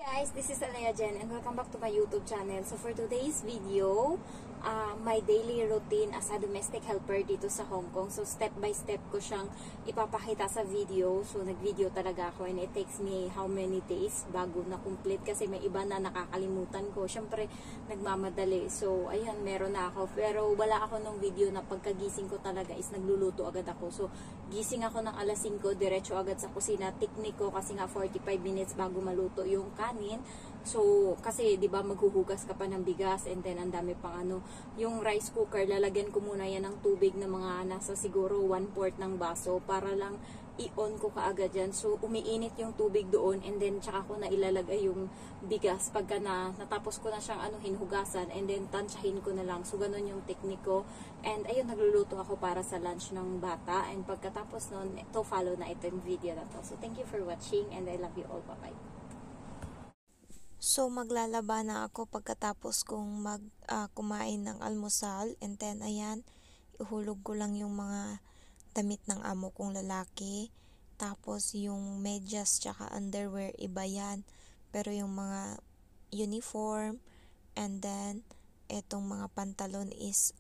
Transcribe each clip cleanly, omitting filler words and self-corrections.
Guys, this is Alea Jen and welcome back to my YouTube channel. So for today's video, my daily routine as a domestic helper dito sa Hong Kong. So step by step ko siyang ipapakita sa video. So nag-video talaga ako and it takes me how many days bago na complete kasi may iba na nakakalimutan ko. Syempre nagmamadali. So ayan, meron na ako. Pero wala ako nung video na pagkagising ko talaga is nagluluto agad ako. So gising ako ng alas 5, diretso agad sa kusina. Teknik ko kasi nga 45 minutes bago maluto yung kanin. So, kasi 'di ba maghuhugas ka pa ng bigas and then ang dami pang yung rice cooker, lalagyan ko muna yan ng tubig na mga nasa siguro 1/4 ng baso para lang i-on ko kaagad yan. So, umiinit yung tubig doon and then tsaka ko na ilalagay yung bigas pagka natapos ko na siyang hinugasan and then tansyahin ko na lang. So, ganun yung teknik ko. And ayun, nagluluto ako para sa lunch ng bata and pagkatapos nun, follow na ito yung video na to. So, thank you for watching and I love you all. Bye-bye. So, maglalaba na ako pagkatapos kong kumain ng almusal. And then, ayan, ihulog ko lang yung mga damit ng amo kong lalaki. Tapos, yung medyas tsaka underwear, iba yan. Pero yung mga uniform, and then, etong mga pantalon is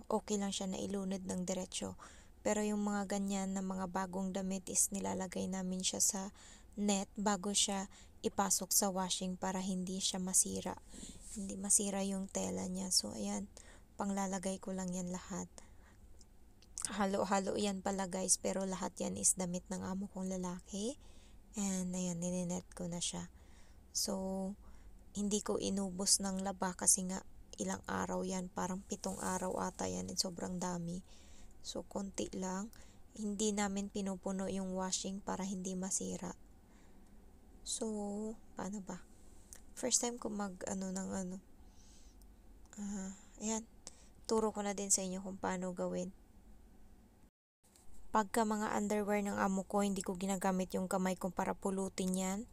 okay lang siya na ilunod ng diretsyo. Pero yung mga ganyan na mga bagong damit is nilalagay namin siya sa net bago siya ipasok sa washing para hindi siya masira. Hindi masira yung tela niya. So, ayan, panglalagay ko lang yan lahat. Halo-halo yan pala guys, pero lahat yan is damit ng amo kong lalaki. And ayan, nininet ko na siya. So, hindi ko inubos ng laba kasi nga ilang araw yan. Parang 7 araw ata yan. And sobrang dami. So, konti lang. Hindi namin pinupuno yung washing para hindi masira. So, paano ba? First time ko ayan, turo ko na din sa inyo kung paano gawin. Pagka mga underwear ng amo ko, hindi ko ginagamit yung kamay ko para pulutin yan.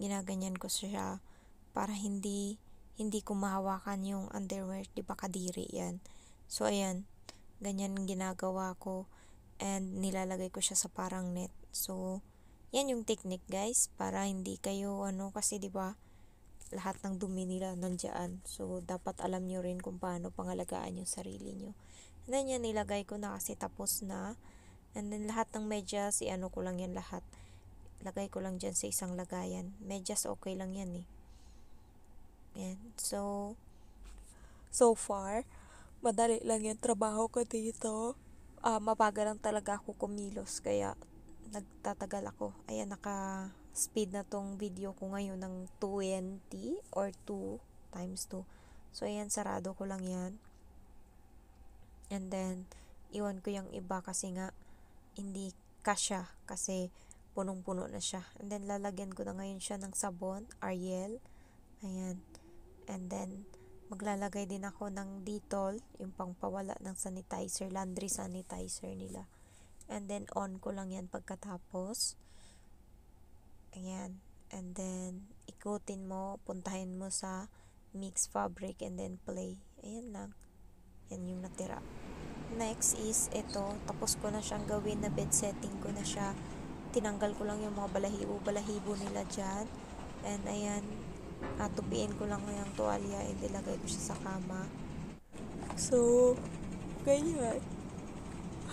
Ginaganyan ko siya para hindi ko mahawakan yung underwear, di ba kadiri yan. So, ayan, ganyan ginagawa ko and nilalagay ko siya sa parang net. So, yan yung technique guys, para hindi kayo kasi 'di ba lahat ng dumi nila nandiyan. So dapat alam niyo rin kung paano pangalagaan yung sarili niyo. And then yan nilagay ko na kasi tapos na. And then lahat ng medyas ko lang yan lahat. Lagay ko lang diyan sa isang lagayan. Medyas okay lang yan eh. Yan. So far madali lang yung trabaho ko dito. Mabagal lang talaga ako kumilos kaya nagtatagal ako. Ayan, naka-speed na tong video ko ngayon ng 20 or 2 times 2. So, ayan, sarado ko lang yan. And then, iwan ko yung iba kasi nga hindi kasya kasi punong-puno na siya. And then, lalagyan ko na ngayon siya ng sabon, Ariel. Ayan. And then, maglalagay din ako ng Dettol, yung pangpawala ng sanitizer, laundry sanitizer nila. And then, on ko lang yan pagkatapos. Ayan. And then, ikutin mo, puntahin mo sa mix fabric and then play. Ayan lang. Yan yung natira. Next is ito. Tapos ko na siyang gawin na bed setting ko na siya. Tinanggal ko lang yung mga balahibo nila dyan. And ayan, tupiin ko lang yung tuwalya and ilagay ko siya sa kama. So, ganyan.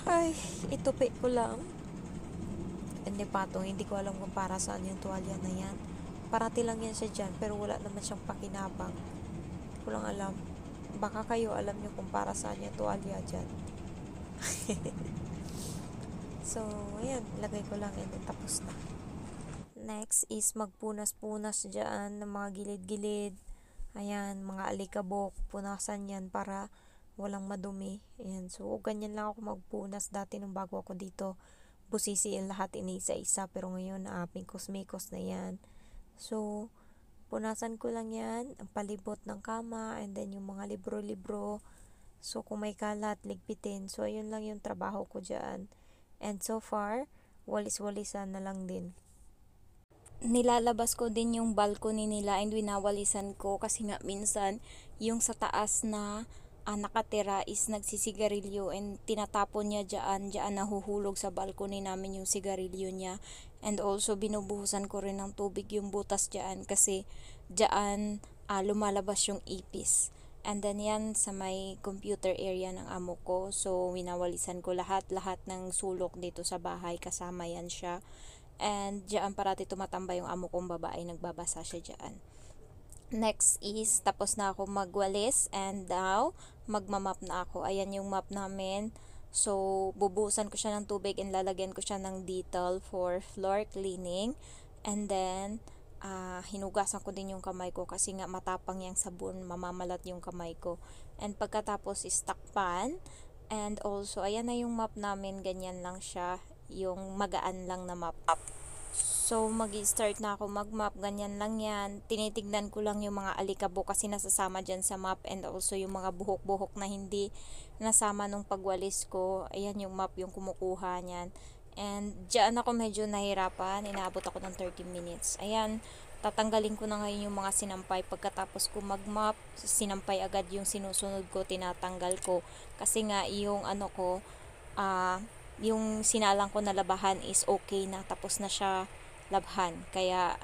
Ay, itupi ko lang. Hindi patong, hindi ko alam kung para saan yung tuwalya na yan. Parati lang yan siya dyan, pero wala naman siyang pakinabang. Hindi ko lang alam. Baka kayo alam nyo kung para saan yung tuwalya dyan. So, ayan, lagay ko lang and tapos na. Next is magpunas-punas dyan ng mga gilid-gilid. Ayan, mga alikabok. Punasan yan para walang madumi. Ayan. So, ganyan lang ako magpunas dati nung bago ako dito. Busisiin lahat inisa-isa. Pero ngayon, mikos-mikos na yan. So, punasan ko lang yan. Ang palibot ng kama. And then, yung mga libro-libro. So, kung may kalat, ligpitin. So, ayun lang yung trabaho ko dyan. And so far, walis-walisan na lang din. Nilalabas ko din yung balcony nila and winawalisan ko kasi nga minsan yung sa taas na nakatira is nagsisigarilyo and tinatapon niya dyan nahuhulog sa balcony namin yung sigarilyo niya. And also binubuhusan ko rin ng tubig yung butas dyan kasi dyan lumalabas yung ipis. And then yan sa may computer area ng amo ko. So winawalisan ko lahat ng sulok dito sa bahay, kasama yan siya. And dyan parati tumatambay yung amo kong babae, nagbabasa siya dyan. Next is, tapos na ako magwalis and now, magmamap na ako. Ayan yung map namin. So, bubuhusan ko siya ng tubig and lalagyan ko siya ng Dettol for floor cleaning. And then, hinugasan ko din yung kamay ko kasi nga matapang yung sabon, mamamalat yung kamay ko. And pagkatapos is takpan. And also, ayan na yung map namin, ganyan lang siya. Yung magaan lang na map. So, mag-start na ako mag-map. Ganyan lang yan. Tinitignan ko lang yung mga alikabok kasi nasasama dyan sa map. And also yung mga buhok-buhok na hindi nasama nung pagwalis ko. Ayan yung map yung kumukuha niyan. And dyan ako medyo nahirapan. Inaabot ako ng 30 minutes. Ayan. Tatanggalin ko na ngayon yung mga sinampay. Pagkatapos ko mag-map, sinampay agad yung sinusunod ko. Tinatanggal ko. Kasi nga yung yung sinalang ko na labahan is okay na. Tapos na siya labhan. Kaya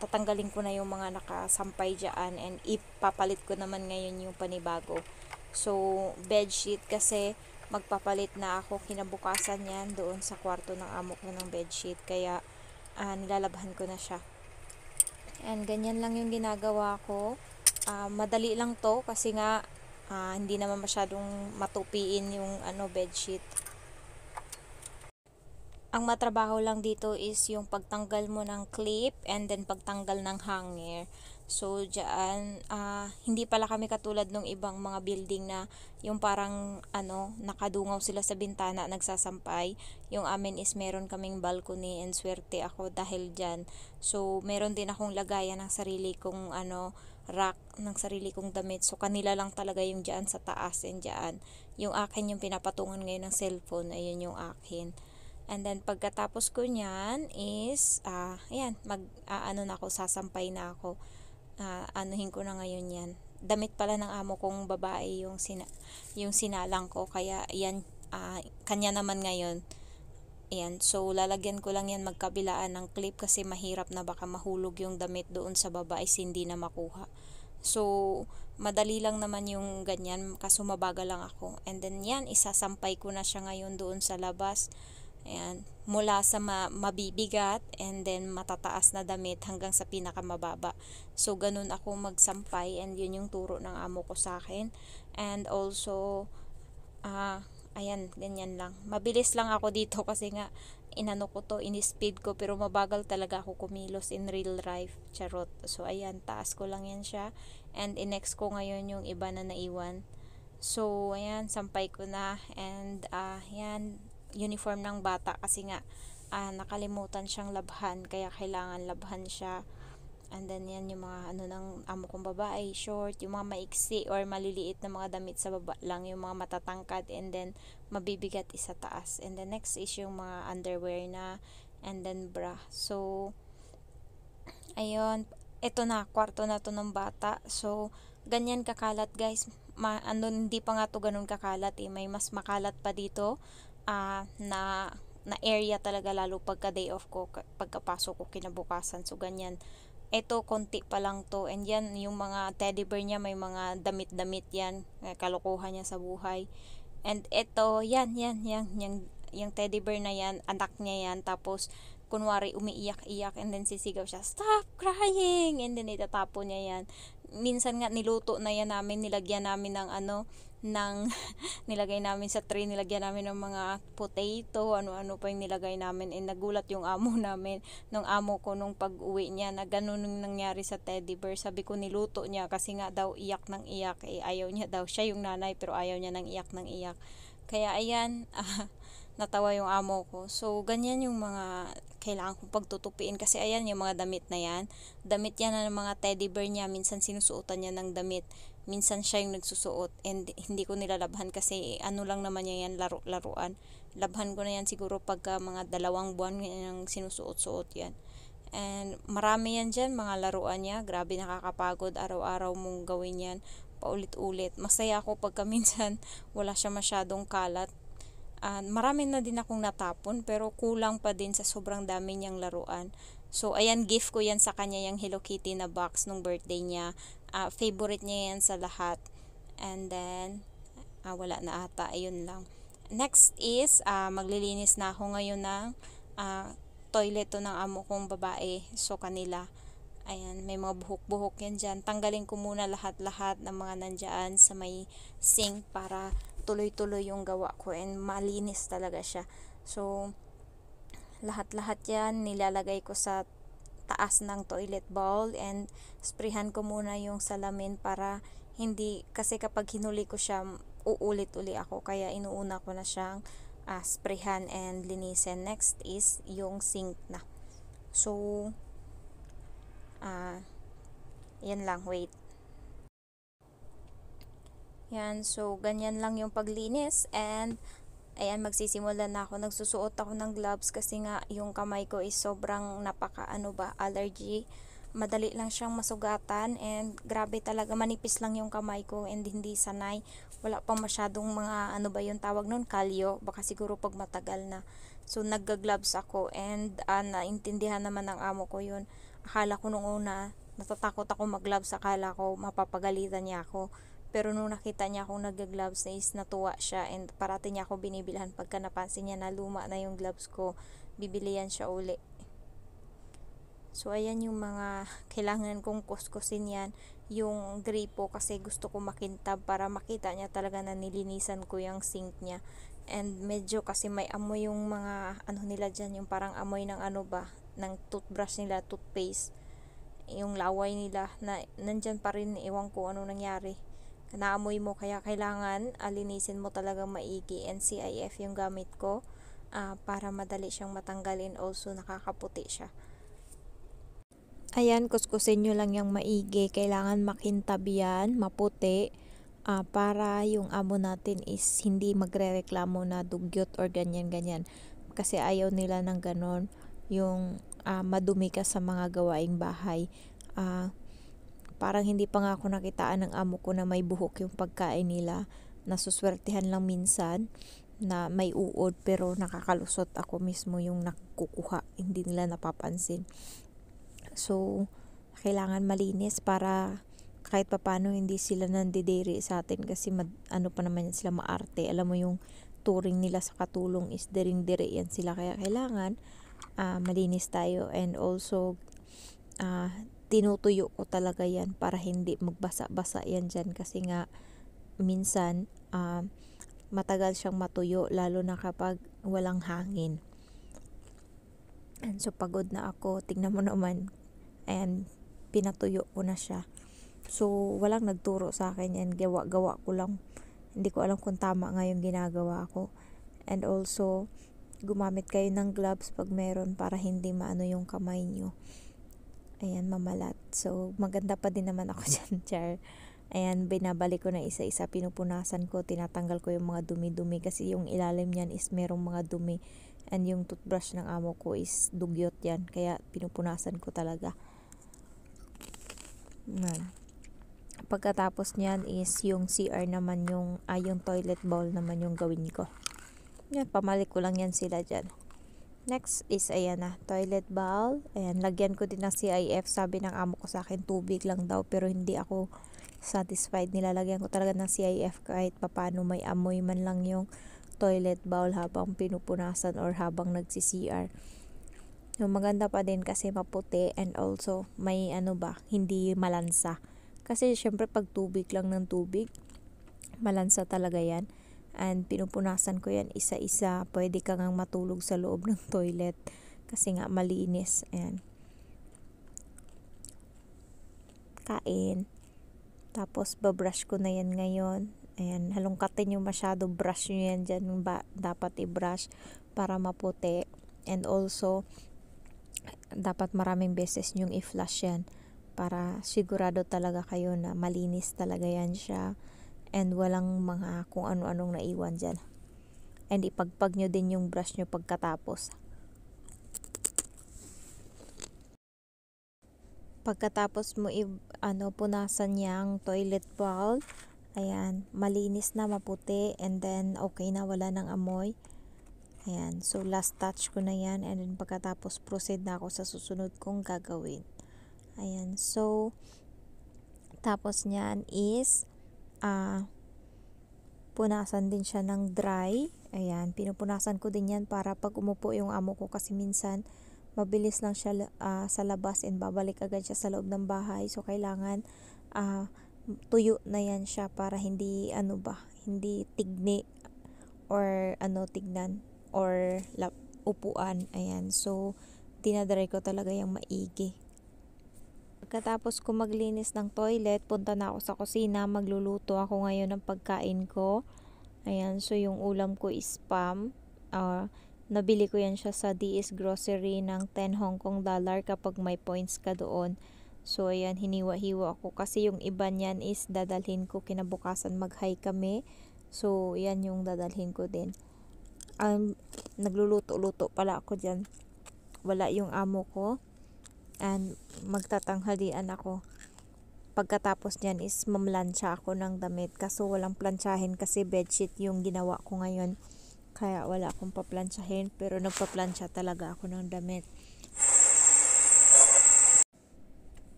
tatanggalin ko na yung mga nakasampay dyan and ipapalit ko naman ngayon yung panibago. So, bedsheet kasi magpapalit na ako kinabukasan yan doon sa kwarto ng amo ko ng bedsheet. Kaya nilalabhan ko na siya. And ganyan lang yung ginagawa ko. Madali lang to kasi nga hindi naman masyadong matupiin yung bedsheet. Ang matrabaho lang dito is yung pagtanggal mo ng clip and then pagtanggal ng hanger. So, dyan, hindi pala kami katulad ng ibang mga building na yung parang, nakadungaw sila sa bintana, nagsasampay. Yung amin is meron kaming balcony and swerte ako dahil dyan. So, meron din akong lagayan ng sarili kong, rack ng sarili kong damit. So, kanila lang talaga yung dyan sa taas and dyan. Yung akin yung pinapatungan ngayon ng cellphone, ayun yung akin. And then, pagkatapos ko nyan is, ayan, na ako, sasampay na ako. Anuhin ko na ngayon yan. Damit pala ng amo kong babae yung sinalang ko. Kaya, yan, kanya naman ngayon. Ayan, so, lalagyan ko lang yan magkabilaan ng clip kasi mahirap na baka mahulog yung damit doon sa baba is hindi na makuha. So, madali lang naman yung ganyan, kaso mabagal lang ako. And then, yan, isasampay ko na siya ngayon doon sa labas. Ayan, mula sa mabibigat and then matataas na damit hanggang sa pinakamababa. So, ganun ako magsampay and yun yung turo ng amo ko sa akin. And also, ayan, ganyan lang. Mabilis lang ako dito kasi nga, in-speed ko pero mabagal talaga ako kumilos in real life. Charot. So, ayan, taas ko lang yan siya. And in-next ko ngayon yung iba na naiwan. So, ayan, sampay ko na. And, ayan, uniform ng bata kasi nga nakalimutan siyang labhan kaya kailangan labhan siya. And then yan yung mga ng amo kong babae, short, yung mga maiksi or maliliit na mga damit sa baba lang, yung mga matatangkad and then mabibigat isa taas. And then next is yung mga underwear na and then bra. So ayun, ito na, kwarto na to ng bata. So ganyan kakalat guys. Hindi pa nga to ganun kakalat may mas makalat pa dito. Na area talaga lalo pagka day off ko, pagkapasok ko kinabukasan. So ganyan, ito konti pa lang to. And yan yung mga teddy bear niya, may mga damit-damit yan, kalokohan niya sa buhay. And ito, yan yung teddy bear na yan, anak niya yan. Tapos kunwari umiiyak-iyak and then sisigaw siya, stop crying, and then itatapon niya yan. Minsan nga niluto na yan namin, nilagyan namin ng nilagay namin sa tray, nilagyan namin ng mga potato, ano-ano pa yung nilagay namin. And nagulat yung amo namin, nung amo ko nung pag-uwi niya, na ganun yung nangyari sa teddy bear. Sabi ko niluto niya kasi nga daw iyak ng iyak. Ayaw niya daw, siya yung nanay pero ayaw niya ng iyak. Kaya ayan, natawa yung amo ko. So ganyan yung mga kailangan kong pagtutupiin kasi ayan yung mga damit na yan. Damit yan ng mga teddy bear niya. Minsan sinusuotan niya ng damit. Minsan siya yung nagsusuot and hindi ko nilalabhan kasi lang naman niya yan, laruan. Labhan ko na yan siguro pagka mga 2 buwan yung sinusuot-suot yan. And marami yan dyan, mga laruan niya. Grabe, nakakapagod. Araw-araw mong gawin yan. paulit-ulit. Masaya ako pagka minsan wala siya masyadong kalat. Marami na din akong natapon pero kulang pa din sa sobrang dami niyang laruan. So ayan, gift ko yan sa kanya, yung Hello Kitty na box nung birthday niya. Favorite niya yan sa lahat. And then wala na ata, ayun lang. Next is maglilinis na ako ngayon ng toilet to ng amo kong babae. So kanila, ayan, may mga buhok-buhok yan dyan. Tanggalin ko muna lahat-lahat ng mga nandyan sa may sink para tuloy-tuloy yung gawa ko and malinis talaga siya. So lahat-lahat yan nilalagay ko sa taas ng toilet bowl and sprayhan ko muna yung salamin para hindi, kasi kapag hinuli ko siya uulit-uli ako, kaya inuuna ko na siyang sprayhan and linisin. Next is yung sink na. So yan lang, wait. Yan, so ganyan lang yung paglinis and ayan, magsisimula na ako. Nagsusuot ako ng gloves kasi nga yung kamay ko is sobrang allergy. Madali lang siyang masugatan and grabe talaga, manipis lang yung kamay ko and hindi sanay. Wala pang masyadong mga yung tawag nun, kalyo. Baka siguro pag matagal na. So nagga-gloves ako and naintindihan naman ng amo ko yun. Akala ko nung una, natatakot ako mag-gloves, akala ko mapapagalitan niya ako. Pero nung nakita niya akong nag-gloves is natuwa siya and parati niya ako binibilhan pagka napansin niya na luma na yung gloves ko, bibilihan siya uli. So ayan yung mga kailangan kong kuskusin yan. Yung gripo kasi gusto ko makintab para makita niya talaga na nilinisan ko yung sink niya. And medyo kasi may amoy yung mga nila dyan, yung parang amoy ng ng toothbrush nila, toothpaste. Yung laway nila na nandyan pa rin, iwan ko anong nangyari. Naamoy mo, kaya kailangan alinisin mo talaga maigi. NCIF yung gamit ko para madali siyang matanggalin, also nakakaputi siya. Ayan, kuskusin nyo lang yung maigi. Kailangan makintab yan, maputi, para yung amo natin is hindi magre-reklamo na dugyot or ganyan-ganyan. Kasi ayaw nila ng ganon, yung madumi ka sa mga gawaing bahay. Parang hindi pa nga ako nakitaan ng amo ko na may buhok yung pagkain nila. Nasuswertihan lang minsan na may uod pero nakakalusot ako mismo yung nakukuha. Hindi nila napapansin. So, kailangan malinis para kahit papano hindi sila nandidiri sa atin kasi pa naman yan sila, maarte. Alam mo yung turing nila sa katulong is dering-diri yan sila. Kaya kailangan malinis tayo and also tinutuyo ko talaga yan para hindi magbasa-basa yan dyan kasi nga minsan matagal siyang matuyo lalo na kapag walang hangin. And so pagod na ako, tingnan mo naman, and pinatuyo ko na siya. So walang nagturo sa akin yan, gawa ko lang. Hindi ko alam kung tama nga yung ginagawa ko. And also gumamit kayo ng gloves pag meron para hindi maano yung kamay nyo. Ayan, mamalat. So, maganda pa din naman ako dyan, char. Ayan, binabalik ko na isa-isa, pinupunasan ko, tinatanggal ko yung mga dumi-dumi kasi yung ilalim niyan is merong mga dumi. And yung toothbrush ng amo ko is dugyot yan, kaya pinupunasan ko talaga. Pagkatapos niyan is yung CR naman, yung toilet bowl naman yung gawin ko. Yan, pamalik ko lang yan sila dyan. Next is ayan na, toilet bowl. Ayan, lagyan ko din ng CIF. Sabi ng amo ko sa akin, tubig lang daw. Pero hindi ako satisfied. Nilalagyan ko talaga ng CIF kahit papano may amoy man lang yung toilet bowl habang pinupunasan or habang nagsi-CR. Yung maganda pa din kasi maputi and also may hindi malansa. Kasi syempre pag tubig lang ng tubig, malansa talaga yan. And pinupunasan ko yan isa-isa. Pwede ka ngang matulog sa loob ng toilet kasi nga malinis. Ayan. Kain. Tapos babrush ko na yan ngayon. Ayan, halongkatin yung masyado, brush nyo yan dyan. Dapat i-brush para maputi. And also dapat maraming beses yung i-flush yan para sigurado talaga kayo na malinis talaga yan siya. And walang mga kung ano-anong naiwan dyan. And ipagpag nyo din yung brush nyo pagkatapos. Pagkatapos mo punasan niya ang toilet bowl, ayan, malinis na, maputi, and then okay na, wala ng amoy. Ayan, so last touch ko na yan, and then pagkatapos proceed na ako sa susunod kong gagawin. Ayan, so tapos niyan is punasan din siya ng dry. Ayan, pinupunasan ko din yan para pag umupo yung amo ko, kasi minsan mabilis lang siya sa labas and babalik agad siya sa loob ng bahay. So kailangan tuyo na yan siya para hindi hindi tigni or tignan or upuan. Ayan, so dinadry ko talaga yung maigi. Pagkatapos ko maglinis ng toilet, punta na ako sa kusina. Magluluto ako ngayon ng pagkain ko. Ayan, so yung ulam ko is spam. Nabili ko yan siya sa DS Grocery ng 10 Hong Kong dollar kapag may points ka doon. So ayan, hiniwa-hiwa ako kasi yung iba niyan is dadalhin ko kinabukasan, mag-hike kami. So yan yung dadalhin ko din. Nagluluto-luto pala ako dyan. Wala yung amo ko. And magtatanghalian ako. Pagkatapos nyan is mamlansya ako ng damit. Kaso walang plansyahin kasi bedsheet yung ginawa ko ngayon. Kaya wala akong paplansyahin. Pero nagpaplansya talaga ako ng damit.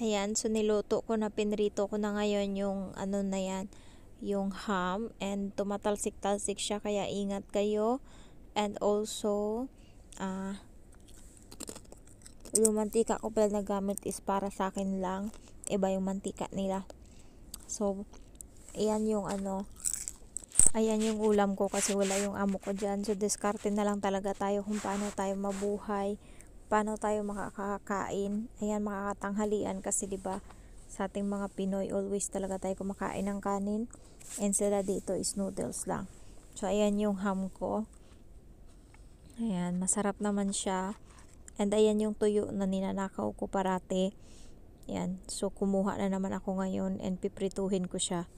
Ayan, so niluto ko na, pinrito ko na ngayon yung na yan, yung ham, and tumatalsik-talsik siya, kaya ingat kayo. And also yung mantika ko pala nagamit is para sa akin lang, iba yung mantika nila. So ayan yung ayan yung ulam ko kasi wala yung amo ko dyan. So diskarte na lang talaga tayo kung paano tayo mabuhay, paano tayo makakakain. Ayan, makakatanghalian kasi 'di ba sa ating mga Pinoy always talaga tayo kumakain ng kanin, and sila dito is noodles lang. So ayan yung ham ko. Ayan, masarap naman siya. And ayan yung tuyo na ninanakaw ko parate. Ayan, so kumuha na naman ako ngayon and piprituhin ko siya.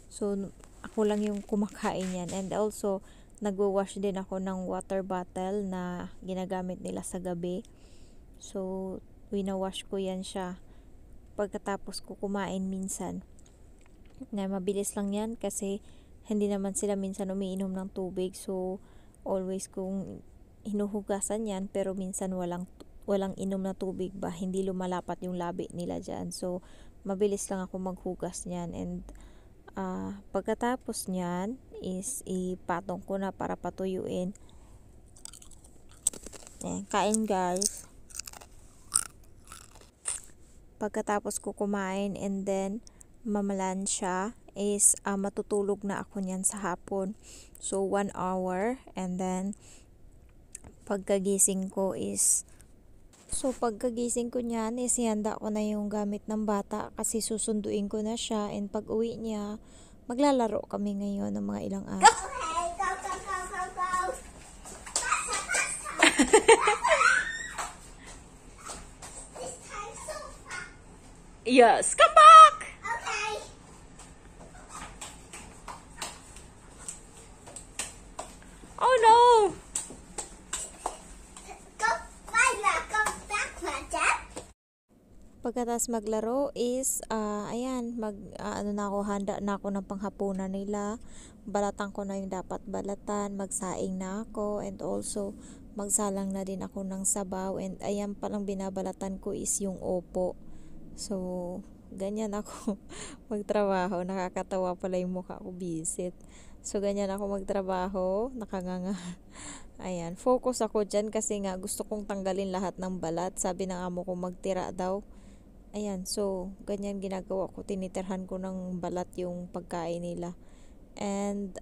So ako lang yung kumakain yan. And also nagwa-wash din ako ng water bottle na ginagamit nila sa gabi. So wina-wash ko yan siya pagkatapos ko kumain minsan. Na mabilis lang yan kasi hindi naman sila minsan umiinom ng tubig. So always kung hinuhugasan yan, pero minsan walang inom na tubig ba, hindi lumalapat yung labi nila dyan. So mabilis lang ako maghugas niyan. And pagkatapos niyan is ipatong ko na para patuyuin. Kain guys. Pagkatapos ko kumain and then mamalansya is matutulog na ako niyan sa hapon. So 1 hour, and then pagkagising ko niyan is ihanda ko na yung gamit ng bata kasi susunduin ko na siya, and pag uwi niya maglalaro kami ngayon ng mga ilang araw. Yes, come back! Okay. Oh no! Pagkatapos maglaro is ayan, handa na ako ng panghapunan nila. Balatan ko na yung dapat balatan, magsaing na ako, and also magsalang na din ako ng sabaw. And ayan palang binabalatan ko is yung opo. So ganyan ako magtrabaho. Nakakatawa pala yung mukha ko, bisit. So ganyan ako magtrabaho, nakanganga. Ayan, focus ako dyan kasi nga gusto kong tanggalin lahat ng balat. Sabi ng amo ko magtira daw. Ayan, so ganyan ginagawa ko, tinitirhan ko ng balat yung pagkain nila. And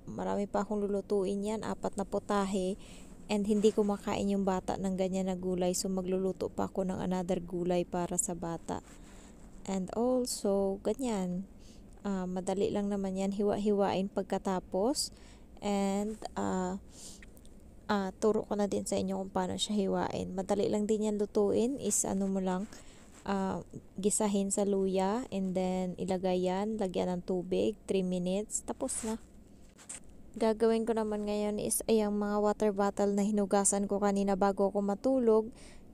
marami pa akong lulutuin yan, 4 na putahe, and hindi ko makain yung bata ng ganyan na gulay, so magluluto pa ako ng another gulay para sa bata. And also ganyan, madali lang naman yan, hiwa-hiwain pagkatapos. And turo ko na din sa inyo kung paano siya hiwain. Madali lang din yan lutuin, is mo lang gisahin sa luya, and then ilagay yan, lagyan ng tubig, 3 minutes, tapos na. Gagawin ko naman ngayon is ayang mga water bottle na hinugasan ko kanina bago ako matulog,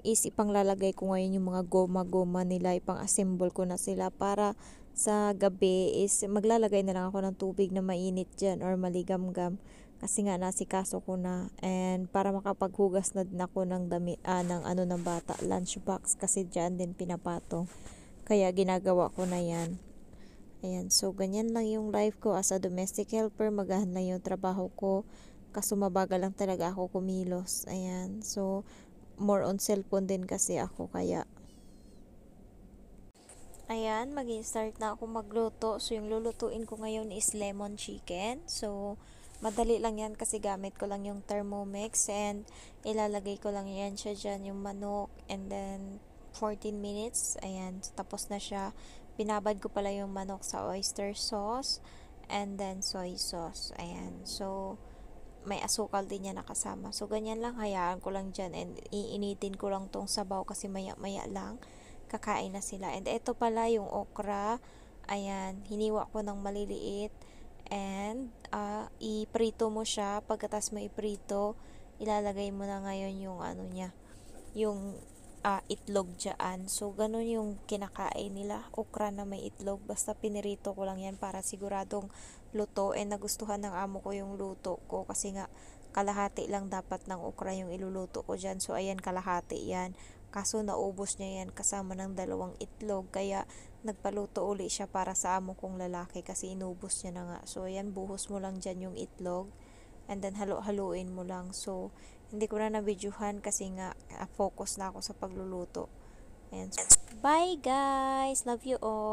is ipanglalagay ko ngayon yung mga goma-goma nila, ipang-assemble ko na sila para sa gabi is maglalagay na lang ako ng tubig na mainit dyan or maligamgam kasi nga nasikaso ko na, and para makapaghugas na din ako ng damit, ng bata, lunchbox kasi dyan din pinapatong, kaya ginagawa ko na yan. Ayan, so ganyan lang yung life ko as a domestic helper, magahan lang yung trabaho ko, kaso mabagal lang talaga ako kumilos. Ayan, so more on cellphone din kasi ako, kaya ayan, mag-start na ako magluto. So yung lulutuin ko ngayon is lemon chicken. So madali lang yan kasi gamit ko lang yung Thermomix, and ilalagay ko lang yan siya dyan, yung manok, and then 14 minutes, ayan, tapos na siya. Binabad ko pala yung manok sa oyster sauce and then soy sauce. Ayan. So, may asukal din niya nakasama. So, ganyan lang. Hayaan ko lang dyan. And iinitin ko lang tong sabaw kasi maya-maya lang. Kakain na sila. And ito pala yung okra. Ayan. Hiniwa ko ng maliliit. And, iprito mo siya. Pagkatas mo iprito, ilalagay mo na ngayon yung niya. Yung itlog dyan. So, ganun yung kinakain nila. Okra na may itlog. Basta pinirito ko lang yan para siguradong luto. And nagustuhan ng amo ko yung luto ko. Kasi nga, kalahati lang dapat ng okra yung iluluto ko dyan. So, ayan, kalahati yan. Kaso, naubos niya yan kasama ng 2 itlog. Kaya, nagpaluto uli siya para sa amo kong lalaki kasi inubos niya na nga. So, ayan, buhos mo lang dyan yung itlog. And then, halo-haluin mo lang. So, hindi ko na na-videohan kasi nga focus na ako sa pagluluto. Ayan. Bye guys! Love you all!